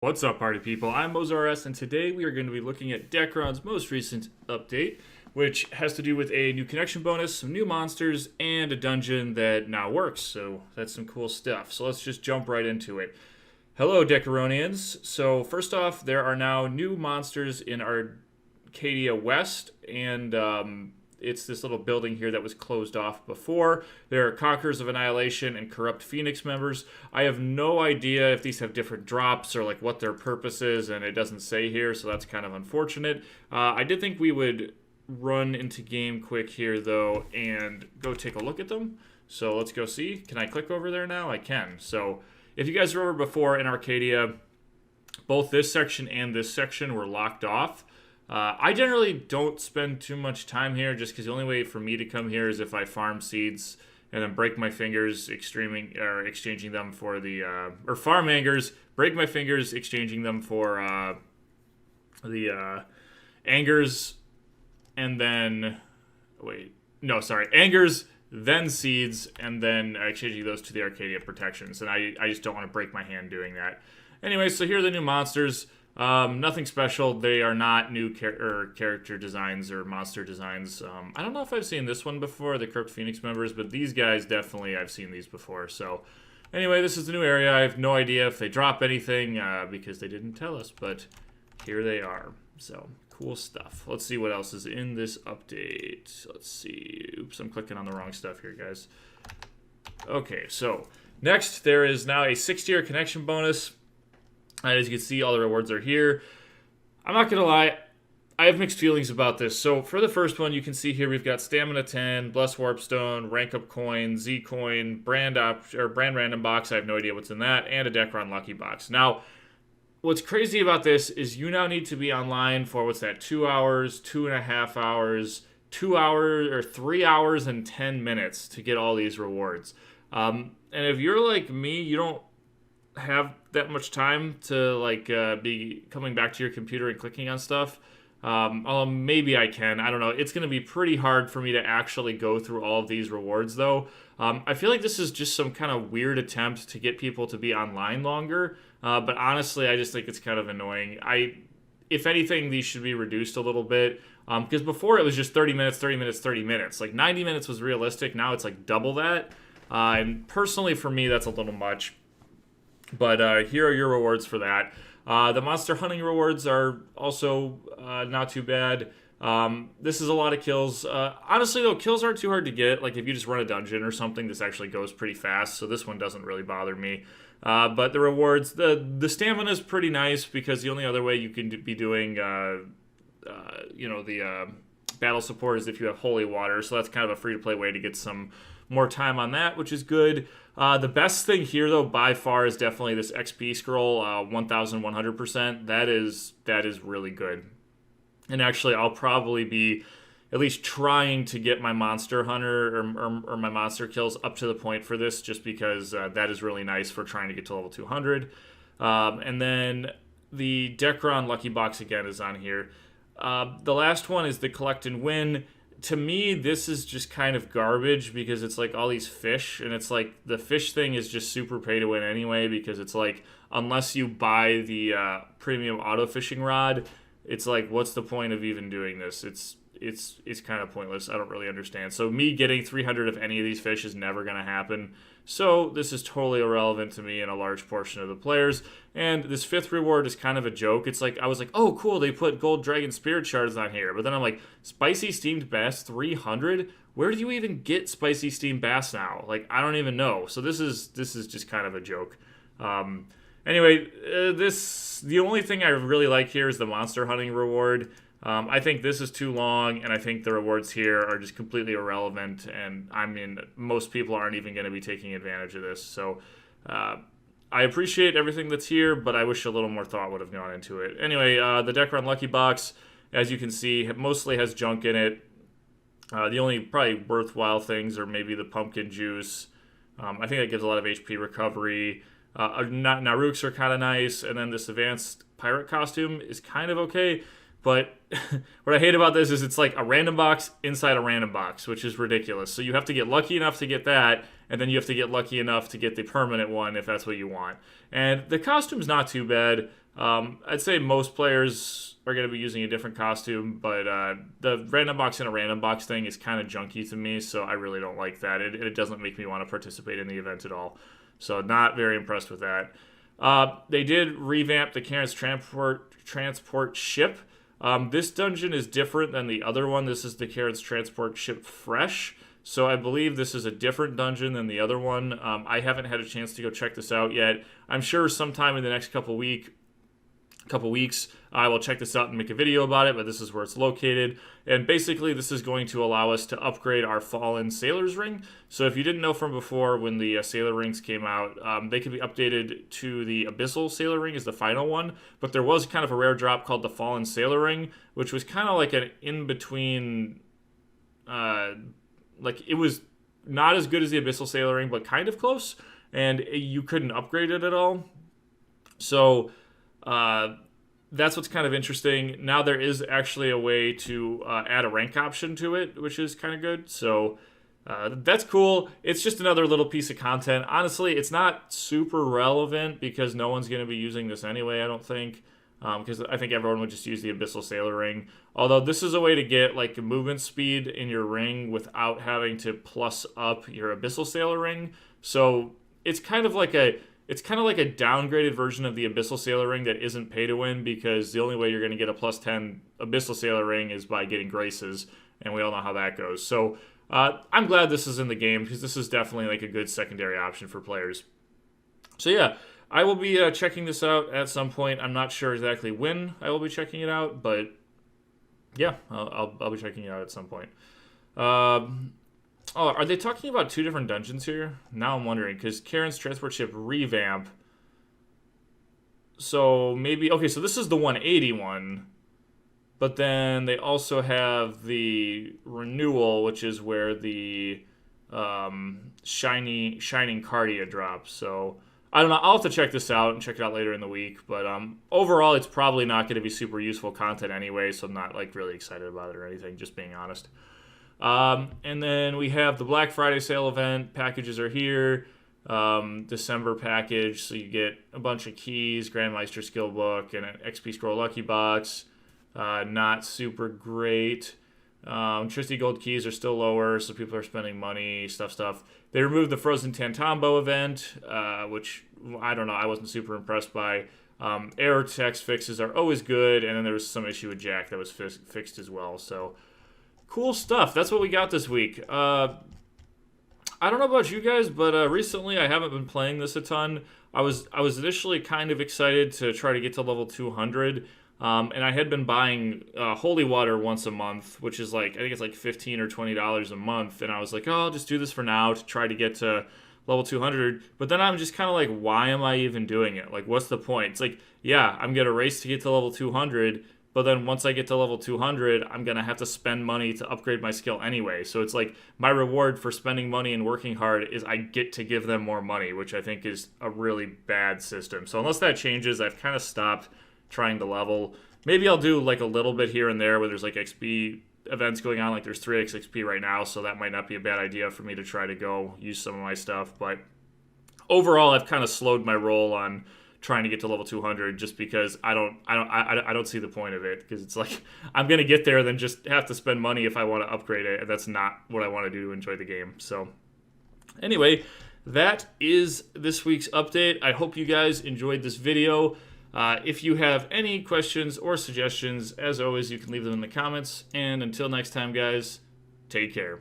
What's up, party people? I'm MoserRS, and today we are going to be looking at Dekaron's most recent update, which has to do with a new connection bonus, some new monsters, and a dungeon that now works. So that's some cool stuff. So let's just jump right into it. Hello, Decaronians. So first off, there are now new monsters in Arcadia West, and it's this little building here that was closed off before. There are Conquerors of Annihilation and Corrupt Phoenix members. I have no idea if these have different drops or like what their purpose is, and it doesn't say here, so that's kind of unfortunate. I did think we would run into game quick here, though, and go take a look at them. So let's go see. Can I click over there now? I can. So if you guys remember before in Arcadia, both this section and this section were locked off. I generally don't spend too much time here just because the only way for me to come here is if I farm seeds and then break my fingers exchanging them for the or farm angers, break my fingers exchanging them for the angers, and then angers, then seeds, and then exchanging those to the Arcadia protections. And I just don't want to break my hand doing that. Anyway, so here are the new monsters. Nothing special. They are not new character designs or monster designs. I don't know if I've seen this one before, the Corrupt Phoenix members, but these guys definitely I've seen these before. So anyway, this is the new area. I have no idea if they drop anything because they didn't tell us, but here they are. So cool stuff. Let's see what else is in this update. Let's see. Oops, I'm clicking on the wrong stuff here, guys. Okay, so next there is now a 6-tier connection bonus. As you can see, all the rewards are here. I'm not going to lie, I have mixed feelings about this. So for the first one, you can see here we've got Stamina 10, Bless Warpstone, Rank Up Coin, Z Coin, Brand Random Box, I have no idea what's in that, and a Dekaron Lucky Box. Now, what's crazy about this is you now need to be online for, what's that, 2 hours, 2.5 hours, 2 hours, or 3 hours and 10 minutes to get all these rewards. And if you're like me, you don't have that much time to be coming back to your computer and clicking on stuff. Although maybe I can. I don't know. It's going to be pretty hard for me to actually go through all of these rewards, though. I feel like this is just some kind of weird attempt to get people to be online longer. But honestly, I just think it's kind of annoying. If anything, these should be reduced a little bit. Because before it was just 30 minutes, 30 minutes, 30 minutes. Like 90 minutes was realistic. Now it's like double that. And personally, for me, that's a little much. But here are your rewards for that. The monster hunting rewards are also not too bad. This is a lot of kills. Honestly, though, kills aren't too hard to get. Like, if you just run a dungeon or something, this actually goes pretty fast. So this one doesn't really bother me. But the rewards, the stamina is pretty nice because the only other way you can be doing, the battle support is if you have holy water. So that's kind of a free-to-play way to get some more time on that, which is good. The best thing here, though, by far, is definitely this XP scroll, 1,100%. That is really good. And actually, I'll probably be at least trying to get my monster hunter or my monster kills up to the point for this, just because that is really nice for trying to get to level 200. And then the Dekaron Lucky Box again is on here. The last one is the Collect and Win. To me, this is just kind of garbage because it's like all these fish, and it's like the fish thing is just super pay to win anyway, because it's like unless you buy the premium auto fishing rod, it's like what's the point of even doing this? It's kind of pointless. I don't really understand. So me getting 300 of any of these fish is never going to happen. So this is totally irrelevant to me and a large portion of the players. And this 5th reward is kind of a joke. It's like, I was like, oh, cool, they put Gold Dragon Spirit Shards on here. But then I'm like, Spicy Steamed Bass 300? Where do you even get Spicy Steamed Bass now? Like, I don't even know. So this is just kind of a joke. Anyway, the only thing I really like here is the Monster Hunting reward. I think this is too long, and I think the rewards here are just completely irrelevant, and I mean, most people aren't even going to be taking advantage of this. So I appreciate everything that's here, but I wish a little more thought would have gone into it. Anyway, the Dekaron Lucky Box, as you can see, mostly has junk in it. The only probably worthwhile things are maybe the pumpkin juice. I think that gives a lot of HP recovery. Naruks are kind of nice, and then this advanced pirate costume is kind of okay. But what I hate about this is it's like a random box inside a random box, which is ridiculous. So you have to get lucky enough to get that, and then you have to get lucky enough to get the permanent one if that's what you want. And the costume's not too bad. I'd say most players are going to be using a different costume, but the random box and a random box thing is kind of junky to me, so I really don't like that. It doesn't make me want to participate in the event at all. So not very impressed with that. They did revamp the Karen's transport ship. This dungeon is different than the other one. This is the Karen's transport ship fresh. So I believe this is a different dungeon than the other one. I haven't had a chance to go check this out yet. I'm sure sometime in the next couple weeks I will check this out and make a video about it, but this is where it's located. And basically this is going to allow us to upgrade our Fallen Sailor's Ring. So if you didn't know from before, when the Sailor Rings came out, they could be updated to the Abyssal Sailor Ring as the final one, but there was kind of a rare drop called the Fallen Sailor Ring, which was kind of like an in-between, like it was not as good as the Abyssal Sailor Ring, but kind of close, and you couldn't upgrade it at all. So that's what's kind of interesting. Now there is actually a way to add a rank option to it, which is kind of good. So that's cool. It's just another little piece of content. Honestly, it's not super relevant because no one's going to be using this anyway, I don't think. Because I think everyone would just use the Abyssal Sailor Ring. Although this is a way to get like movement speed in your ring without having to plus up your Abyssal Sailor Ring. So it's kind of like a downgraded version of the Abyssal Sailor Ring that isn't pay to win, because the only way you're going to get a plus 10 Abyssal Sailor Ring is by getting graces, and we all know how that goes. So I'm glad this is in the game, because this is definitely like a good secondary option for players. So yeah, I will be checking this out at some point. I'm not sure exactly when I will be checking it out, but yeah, I'll be checking it out at some point. Oh, are they talking about two different dungeons here? Now I'm wondering, because Karen's transport ship revamp. So maybe, okay, so this is the 180 one, but then they also have the renewal, which is where the shining Cardia drops. So I don't know. I'll have to check this out and check it out later in the week. But overall, it's probably not going to be super useful content anyway, so I'm not like really excited about it or anything, just being honest. And then we have the Black Friday sale event. Packages are here. December package, so you get a bunch of keys, Grandmeister skill book, and an XP scroll lucky box. Not super great. Tristy gold keys are still lower, so people are spending money, stuff. They removed the Frozen Tantombo event, which I don't know, I wasn't super impressed by. Error text fixes are always good, and then there was some issue with Jack that was fixed as well. So cool stuff. That's what we got this week. I don't know about you guys, but recently I haven't been playing this a ton. I was initially kind of excited to try to get to level 200. And I had been buying holy water once a month, which is like, I think it's like $15 or $20 a month. And I was like, oh, I'll just do this for now to try to get to level 200. But then I'm just kind of like, why am I even doing it? Like, what's the point? It's like, yeah, I'm going to race to get to level 200. But then once I get to level 200, I'm going to have to spend money to upgrade my skill anyway. So it's like my reward for spending money and working hard is I get to give them more money, which I think is a really bad system. So unless that changes, I've kind of stopped trying to level. Maybe I'll do like a little bit here and there where there's like XP events going on, like there's 3x XP right now, so that might not be a bad idea for me to try to go use some of my stuff. But overall, I've kind of slowed my roll on trying to get to level 200 just because I don't see the point of it, because it's like I'm gonna get there then just have to spend money if I want to upgrade it, and that's not what I want to do to enjoy the game. So anyway, that is this week's update. I hope you guys enjoyed this video. If you have any questions or suggestions, as always, you can leave them in the comments. And until next time, guys, take care.